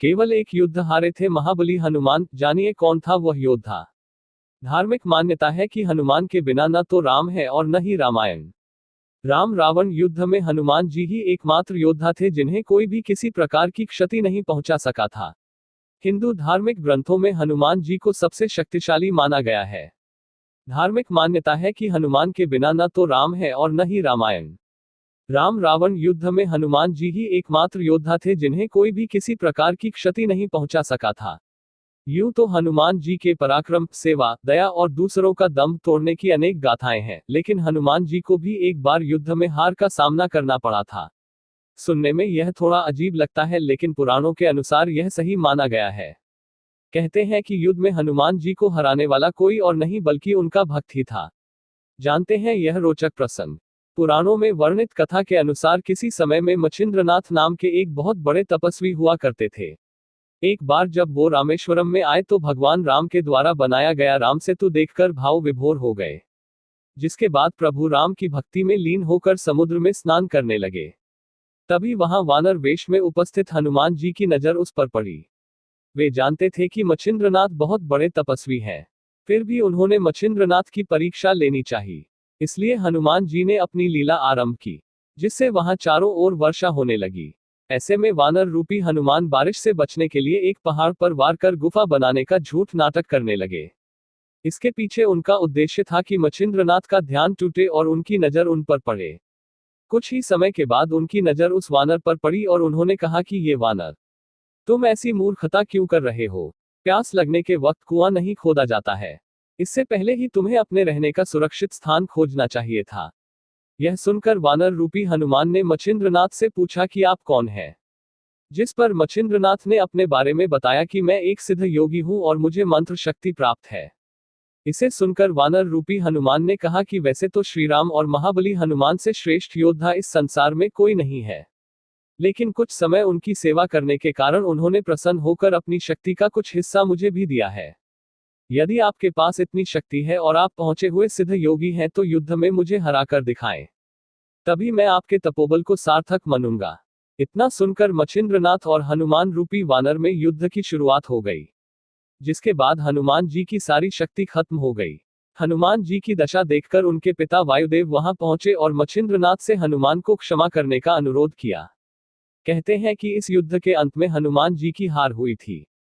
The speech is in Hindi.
केवल एक युद्ध हारे थे महाबली हनुमान, जानिए कौन था वह योद्धा। धार्मिक मान्यता है कि हनुमान के बिना न तो राम है और न ही रामायण। राम रावण युद्ध में हनुमान जी ही एकमात्र योद्धा थे जिन्हें कोई भी किसी प्रकार की क्षति नहीं पहुंचा सका था। हिंदू धार्मिक ग्रंथों में हनुमान जी को सबसे शक्तिशाली माना गया है। धार्मिक मान्यता है कि हनुमान के बिना न तो राम है और न ही रामायण। राम रावण युद्ध में हनुमान जी ही एकमात्र योद्धा थे जिन्हें कोई भी किसी प्रकार की क्षति नहीं पहुंचा सका था। यूं तो हनुमान जी के पराक्रम, सेवा, दया और दूसरों का दम तोड़ने की अनेक गाथाएं हैं, लेकिन हनुमान जी को भी एक बार युद्ध में हार का सामना करना पड़ा था। सुनने में यह थोड़ा अजीब लगता है, लेकिन पुराणों के अनुसार यह सही माना गया है। कहते हैं कि युद्ध में हनुमान जी को हराने वाला कोई और नहीं बल्कि उनका भक्त ही था। जानते हैं यह रोचक प्रसंग। पुराणों में वर्णित कथा के अनुसार किसी समय में मच्छिंद्रनाथ नाम के एक बहुत बड़े तपस्वी हुआ करते थे। एक बार जब वो रामेश्वरम में आए तो भगवान राम के द्वारा बनाया गया राम सेतु देखकर भाव विभोर हो गए, जिसके बाद प्रभु राम की भक्ति में लीन होकर समुद्र में स्नान करने लगे। तभी वहां वानर वेश में उपस्थित हनुमान जी की नजर उस पर पड़ी। वे जानते थे कि मच्छिंद्रनाथ बहुत बड़े तपस्वी हैं, फिर भी उन्होंने मच्छिंद्रनाथ की परीक्षा लेनी चाहिए। इसलिए हनुमान जी ने अपनी लीला आरंभ की, जिससे वहां चारों ओर वर्षा होने लगी। ऐसे में वानर रूपी हनुमान बारिश से बचने के लिए एक पहाड़ पर वार कर गुफा बनाने का झूठ नाटक करने लगे। इसके पीछे उनका उद्देश्य था कि मच्छिंद्रनाथ का ध्यान टूटे और उनकी नजर उन पर पड़े। कुछ ही समय के बाद उनकी नजर उस वानर पर पड़ी और उन्होंने कहा कि ये वानर, तुम ऐसी मूर्खता क्यों कर रहे हो? प्यास लगने के वक्त कुआं नहीं खोदा जाता है। इससे पहले ही तुम्हें अपने रहने का सुरक्षित स्थान खोजना चाहिए था। यह सुनकर वानर रूपी हनुमान ने मच्छिंद्रनाथ से पूछा कि आप कौन हैं? जिस पर मच्छिंद्रनाथ ने अपने बारे में बताया कि मैं एक सिद्ध योगी हूं और मुझे मंत्र शक्ति प्राप्त है। इसे सुनकर वानर रूपी हनुमान ने कहा कि वैसे तो श्रीराम और महाबली हनुमान से श्रेष्ठ योद्धा इस संसार में कोई नहीं है, लेकिन कुछ समय उनकी सेवा करने के कारण उन्होंने प्रसन्न होकर अपनी शक्ति का कुछ हिस्सा मुझे भी दिया है। यदि आपके पास इतनी शक्ति है और आप पहुंचे हुए सिद्ध योगी हैं तो युद्ध में मुझे हराकर दिखाएं, तभी मैं आपके तपोबल को सार्थक मानूंगा। इतना सुनकर मच्छिंद्रनाथ और हनुमान रूपी वानर में युद्ध की शुरुआत हो गई, जिसके बाद हनुमान जी की सारी शक्ति खत्म हो गई। हनुमान जी की दशा देखकर उनके पिता वायुदेव वहां पहुंचे और मच्छिंद्रनाथ से हनुमान को क्षमा करने का अनुरोध किया। कहते हैं कि इस युद्ध के अंत में हनुमान जी की हार हुई थी।